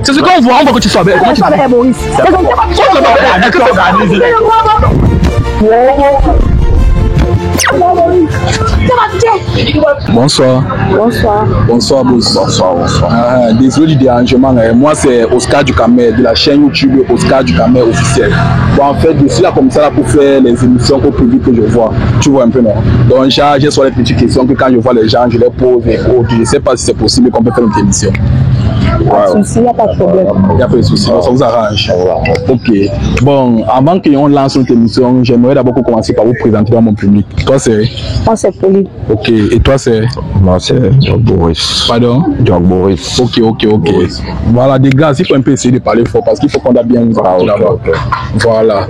C'est ce qu'on voit, on voit que tu sois belle. Comment tu sois belle, Maurice. Bonsoir. Bonsoir. Bonsoir, boss. Bonsoir. Désolé du dérangement. Moi, c'est Oscar Ducamel de la chaîne YouTube Oscar Ducamel officiel. Bon, en fait, je suis là comme ça là, pour faire les émissions au plus vite que je vois. Tu vois un peu, non? Donc, j'ai sur les petites questions que quand je vois les gens, je les pose et autres. Je ne sais pas si c'est possible qu'on peut faire une émission. Pas de souci, il n'y a pas de problème. Il n'y a pas de souci, ça vous arrange. Ok. Bon, avant qu'on lance notre émission, j'aimerais d'abord commencer par vous présenter dans mon public. Toi, c'est? Moi, c'est Pauline. Ok. Et toi, c'est? Moi, c'est John Boris. Pardon? John Boris. Ok. Voilà, des gars, il faut un peu essayer de parler fort parce qu'il faut qu'on a bien vous entendre là-bas. Voilà.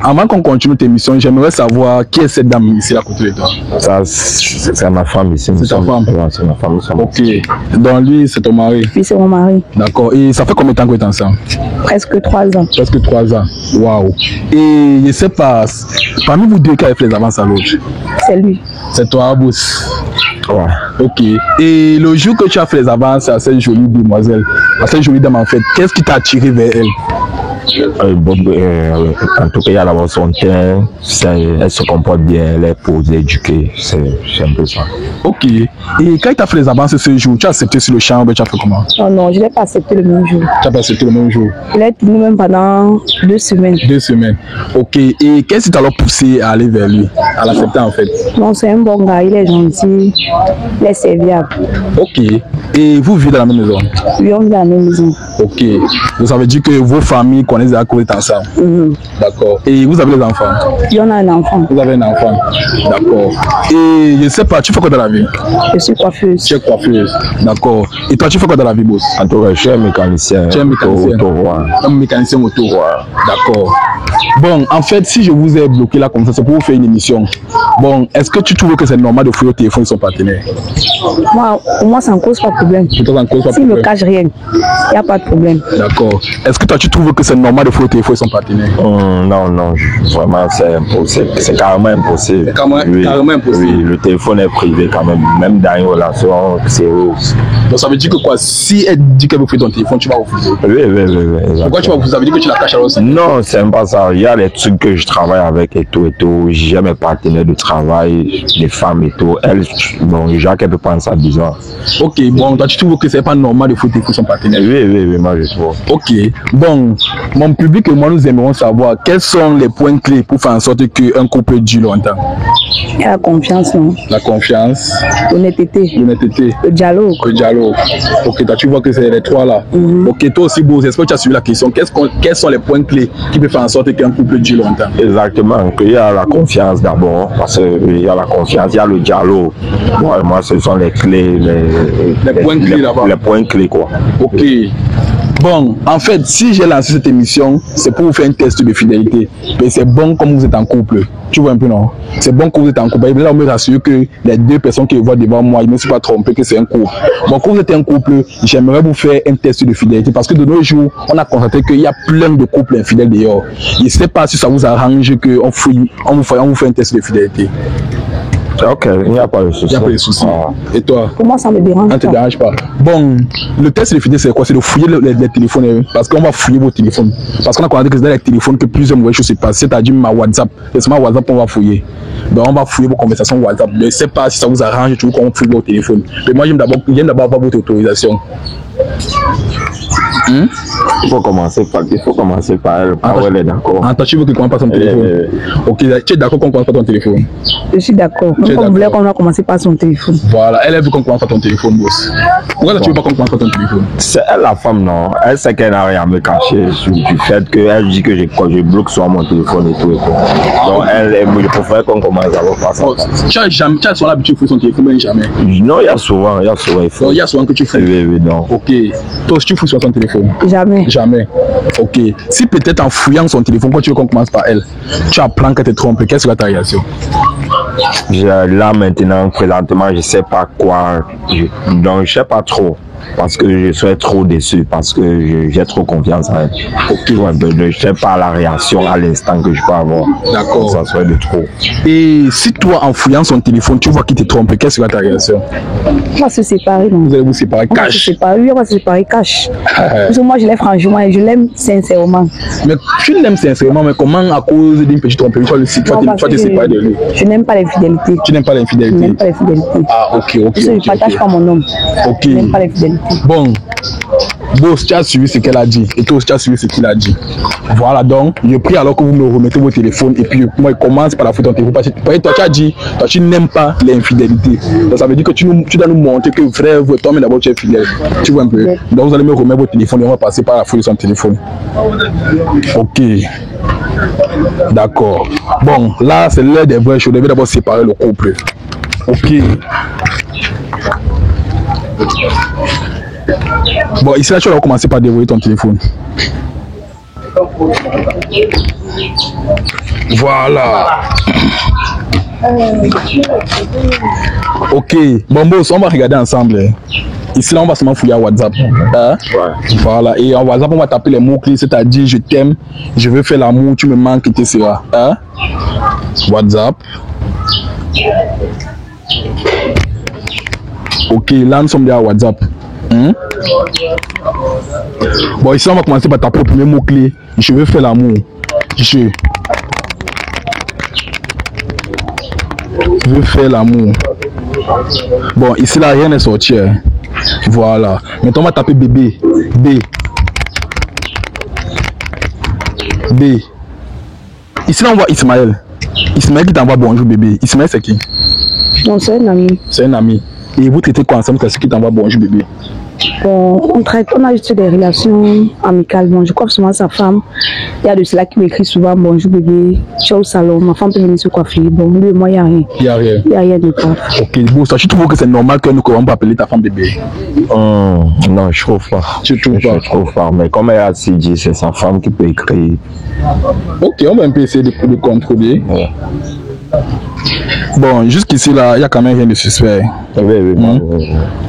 Avant qu'on continue notre émission, j'aimerais savoir qui est cette dame ici à côté de toi. Ça, c'est ma femme ici. C'est ta femme? Ouais, c'est ma femme. Ok. Donc lui, c'est ton mari? Oui, c'est mon mari. D'accord. Et ça fait combien de temps que vous êtes ensemble? Presque 3 ans. Presque 3 ans. Waouh. Et je sais pas, parmi vous deux qui avez fait les avances à l'autre? C'est lui. C'est toi, Abous? Ouais. Ok. Et le jour que tu as fait les avances à cette jolie demoiselle, à cette jolie dame en fait, qu'est-ce qui t'a attiré vers elle? En tout cas, il y a d'abord son teint, elle se comporte bien, elle est posée, éduquée, c'est un peu ça. Ok. Et quand tu as fait les avances ce jour, tu as accepté sur le champ, tu as fait comment? Non, je ne l'ai pas accepté le même jour. Tu n'as pas accepté le même jour? Il a tenu même pendant 2 semaines. 2 semaines. Ok. Et qu'est-ce qui t'a alors poussé à aller vers lui, à l'accepter en fait? Non, c'est un bon gars, il est gentil, il est serviable. Ok. Et vous vivez dans la même maison? Oui, on vit dans la même maison. Ok. Donc ça veut dire que vos familles connaissent à cause ensemble? D'accord. Et vous avez des enfants? Oui, on a un enfant. Vous avez un enfant? D'accord. Et je ne sais pas, tu fais quoi dans la vie? Je suis coiffeuse. Tu es coiffeuse. D'accord. Et toi, tu fais quoi dans la vie, boss? En tout cas, je suis un mécanicien. Tu es un mécanicien? Un mécanicien auto. D'accord. Bon, en fait, si je vous ai bloqué là comme ça, c'est pour vous faire une émission. Bon, est-ce que tu trouves que c'est normal de fouiller au téléphone de son partenaire? Moi, ça ne cause pas de problème. Pour toi, ça ne cause pas de problème. S'il ne me cache rien, il n'y a pas de problème. D'accord. Est-ce que toi, tu trouves que c'est normal de fouiller au téléphone de son partenaire? Non, vraiment, c'est impossible. C'est carrément impossible. C'est carrément impossible. Oui, le téléphone est privé quand même dans une relation sérieuse. Donc ça veut dire que quoi? Si elle dit qu'elle veut fouiller ton téléphone, tu vas refuser? Oui. Pourquoi tu vas refuser? Ça veut dire que tu la caches alors? Non, c'est même pas ça. Il y a des trucs que je travaille avec et tout. J'ai mes partenaires de travail, les femmes et tout. Elle, bon, déjà qu'elle peut prendre ça bizarre. Ok, bon, toi tu trouves que c'est pas normal de fouiller son partenaire? Oui, moi je trouve. Ok, bon, mon public et moi nous aimerons savoir quels sont les points clés pour faire en sorte qu'un couple dure longtemps. Il y a la confiance, non? La confiance. L'honnêteté. Le dialogue. Ok, toi tu vois que c'est les trois là. Ok, toi aussi, Beau, j'espère que tu as suivi la question. Quels sont les points clés qui peuvent faire en sorte qu'un couple dure longtemps? Exactement, qu'il y a la confiance d'abord, parce qu'il y a la confiance, il y a le dialogue. Moi, ce sont les clés, les points clés là-bas. Les points clés, quoi. Ok. Bon, en fait, si j'ai lancé cette émission, c'est pour vous faire un test de fidélité. Mais c'est bon comme vous êtes en couple. Tu vois un peu, non? C'est bon que vous êtes en couple. Et là, on me rassure que les deux personnes qui voient devant moi, ils ne se sont pas trompés que c'est un couple. Bon, quand vous êtes un couple, j'aimerais vous faire un test de fidélité. Parce que de nos jours, on a constaté qu'il y a plein de couples infidèles dehors. Je ne sais pas si ça vous arrange qu'on vous fait un test de fidélité. Ok, il n'y a pas de souci. Il n'y a pas de souci. Et toi? Pour moi, ça me dérange. Ça ne te dérange pas. Bon, le test de fidélité, c'est quoi? C'est de fouiller les téléphones. Parce qu'on va fouiller vos téléphones. Parce qu'on a constaté que c'est dans les téléphones que plusieurs mauvaises choses se passent. C'est-à-dire ma WhatsApp. C'est seulement WhatsApp qu'on va fouiller. Donc on va fouiller vos conversations WhatsApp. Je ne sais pas si ça vous arrange toujours qu'on fouille vos téléphones. Mais moi, j'aime d'abord avoir votre autorisation. Il faut commencer par elle. Elle est d'accord. Attends, tu veux que commence par son téléphone? Ok, tu es d'accord qu'on commence par ton téléphone? Je suis d'accord. On voulait qu'on va commencer par son téléphone. Voilà, elle veut qu'on commence par ton téléphone, boss. Pourquoi tu veux pas qu'on commence par ton téléphone? C'est elle la femme, non? Elle sait qu'elle n'a rien à me cacher du fait qu'elle dit que je bloque sur mon téléphone et tout. Donc elle me préfère qu'on commence d'abord par ça. Tu as souvent l'habitude de fouiller son téléphone, mais jamais? Non, il y a souvent. Il y a souvent que tu fouilles? Oui, non. Ok. Toi, tu fouilles sur ton téléphone? Jamais. Ok. Si peut-être en fouillant son téléphone, quand tu veux qu'on commence par elle, tu apprends qu'elle te trompe, quelle sera ta réaction? Là maintenant, présentement, je sais pas quoi. Donc je sais pas trop. parce que je serais trop déçu, parce que j'ai trop confiance en elle. Je ne sais pas la réaction à l'instant que je peux avoir. D'accord. Ça serait de trop. Et si toi, en fouillant son téléphone, tu vois qu'il te trompe, quelle sera ta réaction? On va se séparer. Non? Vous allez vous séparer On va se cash. séparer. Oui, on va se séparer cash. Parce que moi, je l'aime franchement et je l'aime sincèrement. Mais tu l'aimes sincèrement, mais comment à cause d'une petite tromperie, tu vas te séparer de lui? Je n'aime pas l'infidélité. Tu n'aimes pas Je l'infidélité? n'aime pas l'infidélité. Ah, ok. Je ne partage pas mon homme. Ok. Je n'aime pas l'infidélité. Bon, Boss, tu as suivi ce qu'elle a dit et toi aussi tu as suivi ce qu'il a dit. Voilà, donc je prie alors que vous me remettez vos téléphones et puis moi je commence par la faute en téléphone parce que toi tu as dit, toi tu n'aimes pas l'infidélité. Donc ça veut dire que tu dois nous montrer que frère, toi mais d'abord tu es fidèle. Tu vois un peu. Donc vous allez me remettre vos téléphones et on va passer par la faute de son téléphone. Ok. D'accord. Bon, là c'est l'heure des vraies choses. Je vais d'abord séparer le couple. Ok. Bon, ici là tu vas commencer par dérouler ton téléphone. Voilà. Ok. Bon boss, on va regarder ensemble. Ici là on va seulement fouiller à WhatsApp. Hein? Ouais. Voilà. Et en WhatsApp on va taper les mots clés, c'est-à-dire je t'aime, je veux faire l'amour, tu me manques, etc. Hein? WhatsApp. Ok, là nous sommes déjà à WhatsApp. Bon, ici on va commencer par taper le premier mot clé. Je veux faire l'amour. Je veux faire l'amour. Bon, ici là rien n'est sorti. Hein. Voilà. Maintenant on va taper bébé. B. Ici là on voit Ismaël. Ismaël qui t'envoie bonjour bébé. Ismaël c'est qui? Non, c'est un ami. C'est un ami. Et vous traitez quoi ensemble? C'est ce qui t'envoie bonjour bébé? Bon, on a juste des relations amicales. Bon, je crois que souvent sa femme, il y a de cela qui m'écrit souvent bonjour bébé, ciao au salon, ma femme peut venir se coiffer. Bon, lui et moi, il n'y a rien. Il n'y a rien. Il n'y a rien de grave. Ok, bon, ça, tu trouves que c'est normal que nous ne pas appeler ta femme bébé? Non, je trouve pas. Tu trouves pas? Je trouve pas. Mais comme elle a dit, c'est sa femme qui peut écrire. Ok, on va un peu essayer de contrôler. Ouais. Bon, jusqu'ici là, il n'y a quand même rien de suspect. Oui.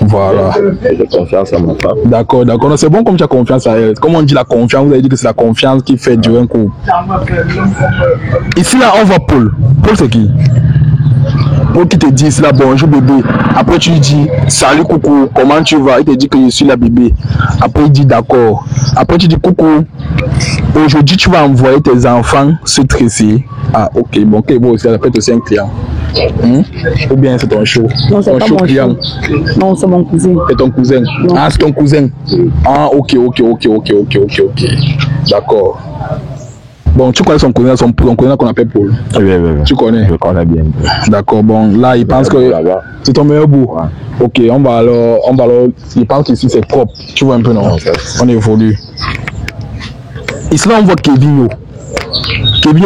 Voilà. J'ai confiance en ma femme. D'accord. C'est bon comme tu as confiance à elle. Comme on dit la confiance, vous avez dit que c'est la confiance qui fait durer un coup. Ici là, on voit Paul. Paul c'est qui? Paul qui te dit là bonjour bébé. Après tu lui dis salut coucou, comment tu vas? Il te dit que je suis là bébé. Après il dit d'accord. Après tu dis coucou. Aujourd'hui tu vas envoyer tes enfants se tresser. Ah ok, bon aussi, ça peut être aussi un client. Ou bien c'est ton show? Non, c'est pas mon client. Non, c'est mon cousin. C'est ton cousin? Non. Ah, c'est ton cousin. Ah, ok. D'accord. Bon, tu connais son cousin qu'on appelle Paul? Oui. Tu connais? Je connais bien. D'accord, bon, là, il pense que c'est ton meilleur bout. Ouais. Ok, on va alors, il pense qu'ici c'est propre. Tu vois un peu, non? On évolue. Ici, là, on voit Kevin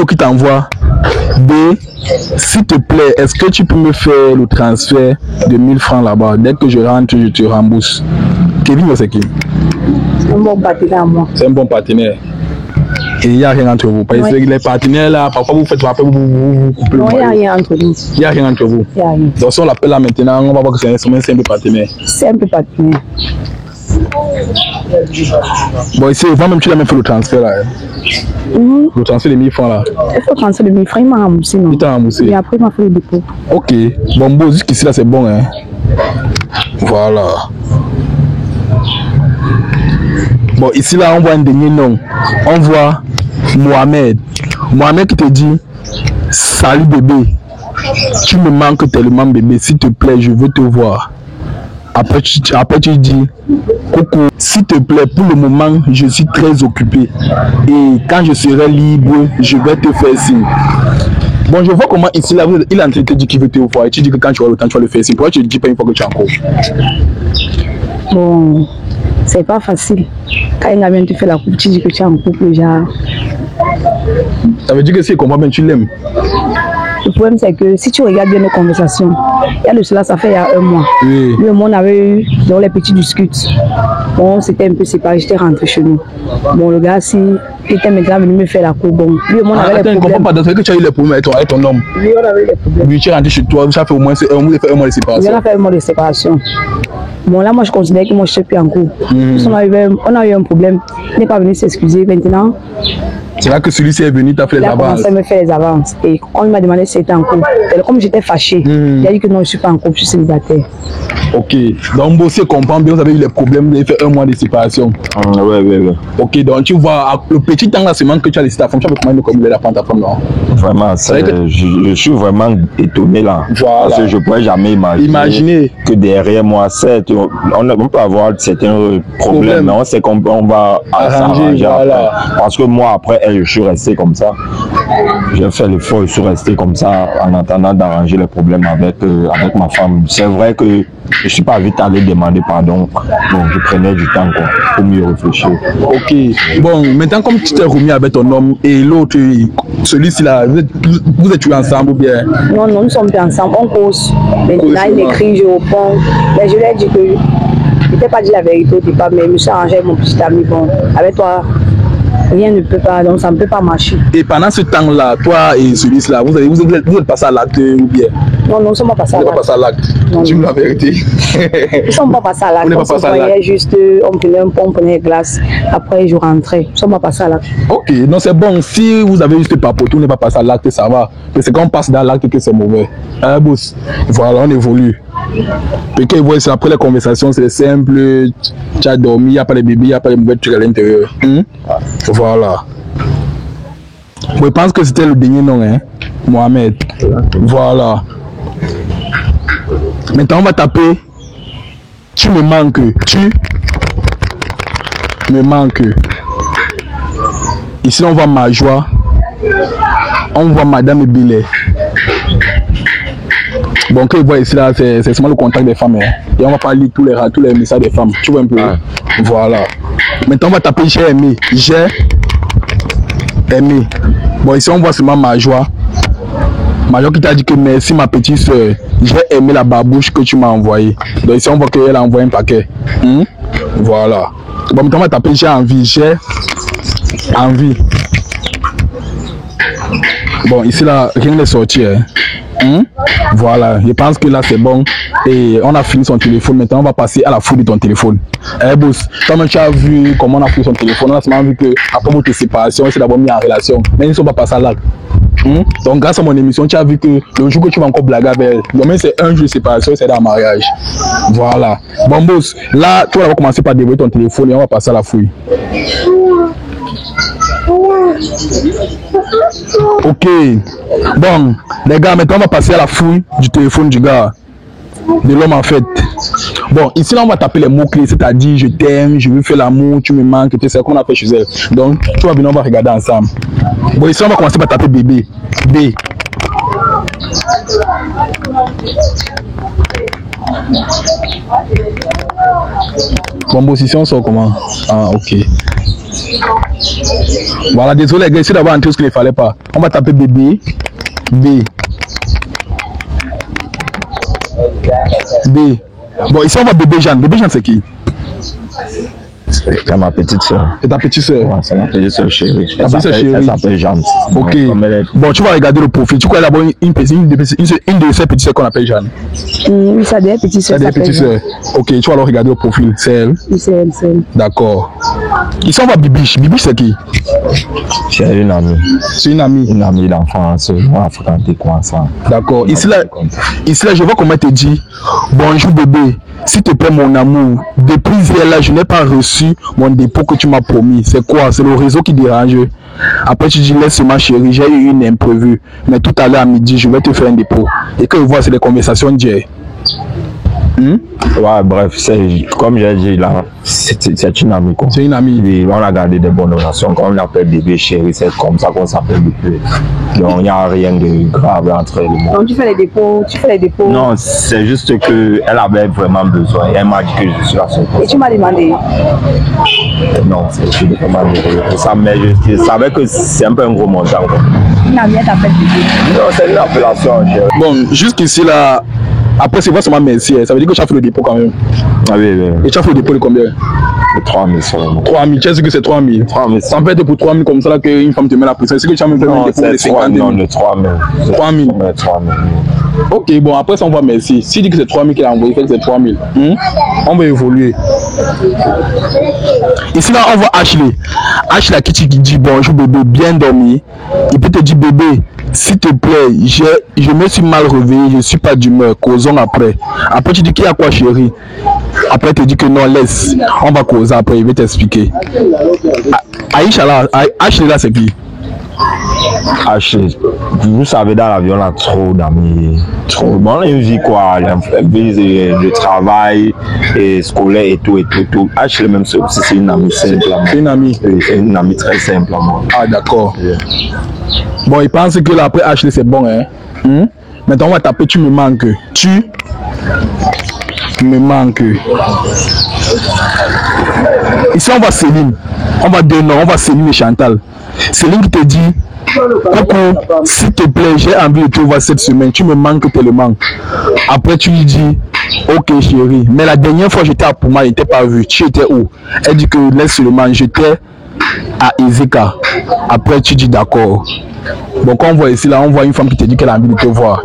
qui t'envoie B. S'il te plaît, est-ce que tu peux me faire le transfert de 1000 francs là-bas? Dès que je rentre, je te rembourse. Kevin, c'est qui? Un bon partenaire à moi. C'est un bon partenaire. Et il n'y a rien entre vous. Parce que les partenaires là, parfois vous faites rappel, vous coupez le Non, il n'y a rien entre nous. Il n'y a rien entre vous. Il n'y a rien. Donc si on l'appelle là maintenant, on va voir que c'est un simple partenaire. Simple partenaire. Bon, ici, même tu l'as même fait le transfert là. Le transfert de 1000 francs là. Il faut transférer de 1000 francs, il m'a remboursé. Il t'a remboursé. Et après, il m'a fait le dépôt. Ok. Bon, jusqu'ici là, c'est bon. Hein. Voilà. Bon, ici là, on voit un dernier nom. On voit Mohamed. Mohamed qui te dit salut bébé. Tu me manques tellement bébé. S'il te plaît, je veux te voir. Après tu dis coucou, s'il te plaît, pour le moment, je suis très occupé. Et quand je serai libre, je vais te faire signe. Bon, je vois comment ici, là, il est en train de te dire qu'il veut te voir. Et tu dis que quand tu auras le temps, tu vas le faire signe. Pourquoi tu ne dis pas une fois que tu es en cours? Bon, c'est pas facile. Quand il a bien te fait la coupe, tu dis que tu es en couple déjà. Ça veut dire que si il comprend bien, tu l'aimes. Le problème, c'est que si tu regardes bien nos conversations, il y a de cela, ça fait il y a un mois. Oui. Lui et moi, on avait eu dans les petits discutes. Bon, c'était un peu séparé, j'étais rentré chez nous. Bon, le gars, si il était maintenant venu me faire la cour, bon, lui et moi, on avait les problèmes. Attends, pas que tu as eu les problèmes avec ton homme. Oui, on avait eu les problèmes. Lui, tu es rentré chez toi, ça fait au moins un mois de séparation. Oui, on a fait un mois de séparation. Bon, là, moi, je considère que moi, je ne suis plus en couple. On a eu un problème. Il n'est pas venu s'excuser. Maintenant, c'est là que celui-ci est venu, t'as fait les avances. Il a commencé à me faire les avances. Et on m'a demandé si j'étais en couple. Et comme j'étais fâchée, il a dit que non, je ne suis pas en couple, je suis célibataire. Ok. Donc, vous aussi comprend bien, vous avez eu les problèmes, vous avez fait 1 mois de séparation. Ouais. Ok, donc tu vois, le petit temps là semaine que tu as laissé ta femme, tu as combien de commun de la prendre ta femme, non? Vraiment, je suis vraiment étonné là. Voilà. Parce que je ne pourrais jamais imaginer que derrière moi, on peut avoir certains problèmes, mais on sait qu'on va s'arranger. Voilà. Parce que moi, après, je suis resté comme ça. J'ai fait l'effort, je suis resté comme ça en attendant d'arranger les problèmes avec ma femme. C'est vrai que je ne suis pas vite allé demander pardon. Bon, je prenais du temps quoi, pour mieux réfléchir. Ok. Bon, maintenant, comme tu t'es remis avec ton homme et l'autre, celui-ci là, vous êtes ensemble ou bien? Non, nous ne sommes plus ensemble. On cause. Maintenant, il écrit, je réponds. Mais je lui ai dit que je ne t'ai pas dit la vérité au départ, mais je me suis arrangé avec mon petit ami. Bon, avec toi, rien ne peut pas, donc ça ne peut pas marcher. Et pendant ce temps-là, toi et celui-ci là, vous êtes passé à l'acte ou bien? Non, nous ne sommes pas passés à l'acte. Vous n'êtes pas passé à l'acte. Dis-moi la vérité. Nous ne sommes pas passés à l'acte. On se voyait juste, on prenait un pont, on prenait des glaces. Après, je rentrais. Nous ne sommes pas passés à l'acte. Ok, non, c'est bon. Si vous avez juste papoté, vous n'êtes pas passé à l'acte, ça va. Mais c'est quand on passe dans l'acte que c'est mauvais. Hein, boss? Voilà, on évolue. Parce après les conversations, c'est simple. Tu as dormi, il n'y a pas de bébé, il n'y a pas de mauvais trucs à l'intérieur. Voilà. Je pense que c'était le dernier nom, hein, Mohamed. Voilà. Maintenant, on va taper. Tu me manques. Tu me manques. Ici, on voit ma joie. On voit Madame Billet. Bon, que vous voyez ici, là, c'est seulement le contact des femmes. Hein. Et on va pas lire tous les messages des femmes. Tu vois un peu. Voilà. Maintenant, on va taper j'ai aimé. J'ai aimé. Bon, ici, on voit seulement ma joie. Ma joie qui t'a dit que merci, ma petite soeur. J'ai aimé la babouche que tu m'as envoyée. Donc, ici, on voit qu'elle a envoyé un paquet. Voilà. Bon, maintenant, on va taper j'ai envie. J'ai envie. Bon, ici, là, rien n'est sorti. Hein. Voilà, je pense que là c'est bon et on a fini son téléphone. Maintenant on va passer à la fouille de ton téléphone. Boss, toi-même tu as vu comment on a fouillé son téléphone. On a seulement vu que après votre séparation, c'est d'abord mis en relation, mais ils ne sont pas passés à l'acte. Donc grâce à mon émission, tu as vu que le jour que tu vas encore blaguer avec elle, donc même c'est un jour de séparation, c'est dans mariage. Voilà. Bon boss, là toi on va commencer par dévoiler ton téléphone et on va passer à la fouille. Ok. Bon, les gars, maintenant on va passer à la fouille du téléphone du gars, de l'homme en fait. Bon, ici là on va taper les mots-clés, c'est-à-dire je t'aime, je veux faire l'amour, tu me manques, c'est ce qu'on a fait chez elle. Donc, tu vas venir, on va regarder ensemble. Bon, ici on va commencer par taper bébé. B. Bon, position sort comment? Ah, ok. Voilà, désolé les gars, ici d'avoir entré ce qu'il ne fallait pas. On va taper bébé. B. B. Bon, ici on va bébé Jeanne. Bébé Jeanne, c'est qui? C'est ma petite soeur. C'est ta petite soeur? Ouais, c'est ma petite soeur chérie. Elle s'appelle Jeanne. Ok. Bon, tu vas regarder le profil. Tu connais d'abord une de ces petites soeurs qu'on appelle Jeanne. Oui, ça des petites soeurs. Ça des petites soeurs. Ok, tu vas alors regarder le profil. C'est elle? Oui, c'est elle, c'est elle. D'accord. Ici on va Bibiche. Bibiche, c'est qui? C'est une amie. C'est une amie? Une amie d'enfance. On a fréquenté quoi ensemble. D'accord. Ici là, je vois comment elle te dit bonjour bébé. S'il te plaît, mon amour, depuis hier là, je n'ai pas reçu mon dépôt que tu m'as promis. C'est quoi? C'est le réseau qui dérange. Après, tu dis, laisse-moi chérie, j'ai eu une imprévue. Mais tout à l'heure à midi, je vais te faire un dépôt. Et que je vois, c'est des conversations d'hier. Ouais, bref, comme j'ai dit là, c'est une amie. C'est une amie. Et on a gardé des bonnes relations. Quand on l'appelle bébé chérie, c'est comme ça qu'on s'appelle depuis. Donc il n'y a rien de grave entre nous. Donc tu fais les dépôts, Non, c'est juste qu'elle avait vraiment besoin. Et elle m'a dit que je suis la seule. Et tu m'as demandé? Non, je ne peux pas demander ça, mais je savais que c'est un peu un gros montant. Une amie t'appelle bébé? Non, c'est une appellation chérie. Bon, jusqu'ici là. Après, c'est pas seulement merci, ça veut dire que tu as fait le dépôt quand même. Ah oui. Et tu as fait le dépôt de combien? De 3 000 seulement. 3 000, tu sais que c'est 3 000. 3 000. Ça peut être pour 3 000 comme ça là qu'une femme te met la pression. Est-ce que tu as même fait Non, des c'est 3 000. Non, de 3 000. 3 000. 3 000. Ok, bon, après ça, on va merci. S'il dit que c'est 3 000 qu'il a envoyé, il fait que c'est 3 000. On va évoluer. Ici, là, on voit Ashley. Ashley, là, qui dit bonjour bébé, bien dormi. Il peut te dire bébé, s'il te plaît, je me suis mal réveillé, je ne suis pas d'humeur, causons après. Après, tu dis qu'il y a quoi, chérie? Après, tu dis que non, laisse. On va causer après, il va t'expliquer. Aïcha, là, Ashley, là, c'est qui? Vous savez, dans l'avion, on a trop d'amis. Trop. Bon, on a une vie quoi, une vie de travail, et scolaire et tout. Ashley, même si c'est une amie simple. C'est une amie? C'est une amie très simple. Ah, d'accord. Yeah. Bon, il pense que là, après Ashley, c'est bon, hein? Maintenant, on va taper, tu me manques. Tu me manques. Ici, on va Céline. On va deux noms, on va Céline et Chantal. Céline qui te dit coucou, s'il te plaît, j'ai envie de te voir cette semaine, tu me manques tellement. Après tu lui dis ok chérie, mais la dernière fois j'étais à Puma, je t'ai pas vu, tu étais où? Elle dit que laisse seulement, j'étais à Ezeka. Après tu dis d'accord. Donc on voit ici là, on voit une femme qui te dit qu'elle a envie de te voir.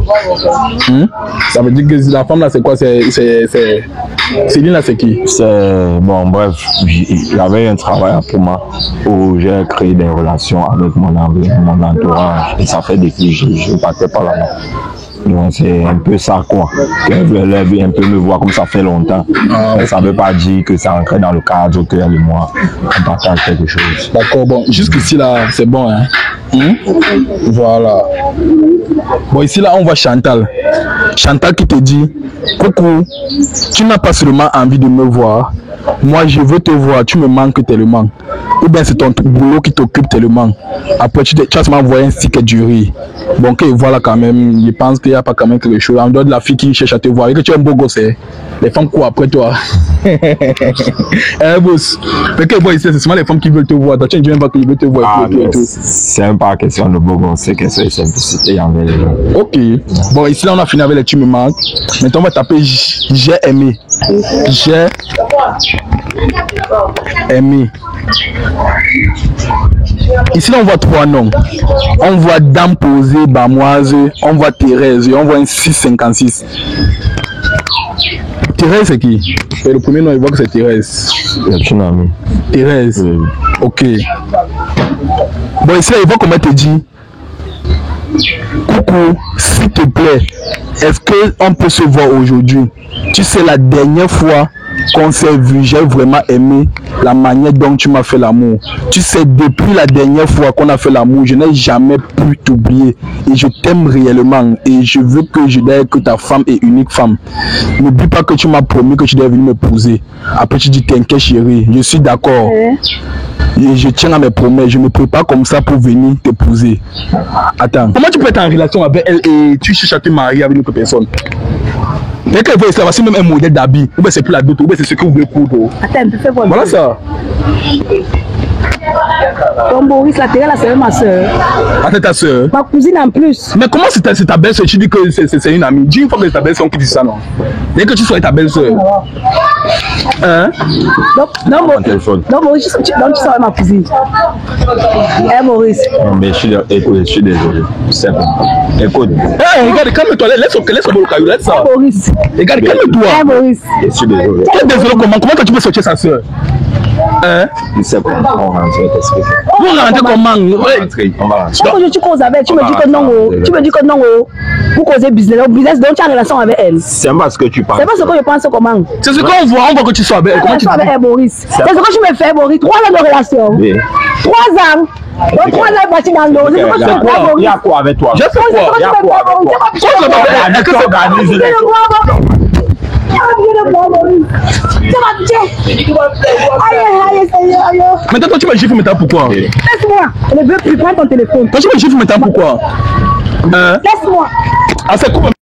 Ça veut dire que la femme là c'est quoi? Céline là c'est qui? C'est bon bref, j'avais un travail à Puma où j'ai créé des relations avec mon entourage et ça fait depuis que je ne partais pas là-bas. Donc c'est un peu ça quoi, qu'elle veut un peu me voir comme ça fait longtemps. Mais ça ne veut pas dire que ça entrait dans le cadre qu'elle et moi on partage quelque chose. D'accord, bon, jusqu'ici là c'est bon hein. Voilà. Bon ici là on voit Chantal. Chantal qui te dit coucou, tu n'as pas seulement envie de me voir, moi je veux te voir, tu me manques tellement. Ou bien c'est ton boulot qui t'occupe tellement. Après tu vas m'envoyer un sticker du riz. Bon ok voilà quand même, je pense qu'il n'y a pas quand même quelque chose. En dehors de la fille qui cherche à te voir et que tu es un beau gosse, les femmes courent après toi. Boss. Mais que bon ici c'est seulement les femmes qui veulent te voir. Tu ne dis même pas qu'ils veulent te voir. C'est même pas question de beau gosse, c'est question de simplicité envers les gens. Ok. Bon ici là on a fini avec les tu me manques. Maintenant on va taper j'ai aimé. J'ai aimé. Ici là on voit 3 noms. On voit Dame Posée, Bamoise, on voit Thérèse, on voit un 656. Thérèse c'est qui? Et le premier nom il voit que c'est Thérèse. Thérèse. Ok. Bon ici là il voit comment te dit coucou, s'il te plaît, est-ce qu'on peut se voir aujourd'hui? Tu sais la dernière fois qu'on s'est vu, j'ai vraiment aimé la manière dont tu m'as fait l'amour. Tu sais, depuis la dernière fois qu'on a fait l'amour, je n'ai jamais pu t'oublier. Et je t'aime réellement. Et je veux que je dise que ta femme est unique femme. N'oublie pas que tu m'as promis que tu devais venir m'épouser. Après, tu dis, t'inquiète chérie, je suis d'accord. Et je tiens à mes promesses. Je me prépare comme ça pour venir t'épouser. Attends. Comment tu peux être en relation avec elle et tu cherches à te marier avec une autre personne? Dès qu'elle veut savoir si même un modèle d'habit, ou bien c'est plus la dot, ou bien c'est ce que vous voulez pour. Attends, un peu, fais voir. Voilà ça. Ton Boris, la Terre, là, c'est ma soeur. Ah, c'est ta soeur? Ma cousine en plus. Mais comment c'est ta belle-soeur? Tu dis que c'est une amie. Dis une fois que c'est ta belle-soeur qui dit ça, non? Dès que tu sois ta belle-soeur. Hein? Non, Maurice, tu seras ma cousine. Eh, Maurice. Non, mais je suis désolé. Écoute. Regarde, calme-toi. Laisse le caillou, laisse ça. Maurice. Regarde, calme-toi. Eh, Maurice. Je suis désolé. Tu es désolé comment tu peux sortir sa soeur? Hein? Tu sais comment on rentre, t'expliquer. Vous rentrez comment? On va rentrer. Quand tu causes avec, tu me dis que non, tu me dis que non, vous causez business, donc tu as une relation avec elle. C'est pas ce que tu penses. C'est pas ce que je pense comment. C'est ce qu'on voit, on voit que tu sois avec elle. Comment tu avec elle, Maurice? C'est ce que tu me fais, Maurice. 3 ans de relation. Oui. 3 ans. Donc 3 ans parti dans le dos. C'est ce que tu me fais, Maurice. Il y a quoi avec toi? Je fais quoi? Il y a quoi avec toi? Est-ce que c'est organisé? Maintenant, toi, tu me gifles maintenant pourquoi? Laisse-moi. Je ne veux plus prendre ton téléphone. Toi, tu me gifles maintenant pourquoi? Laisse-moi. Ah, c'est quoi?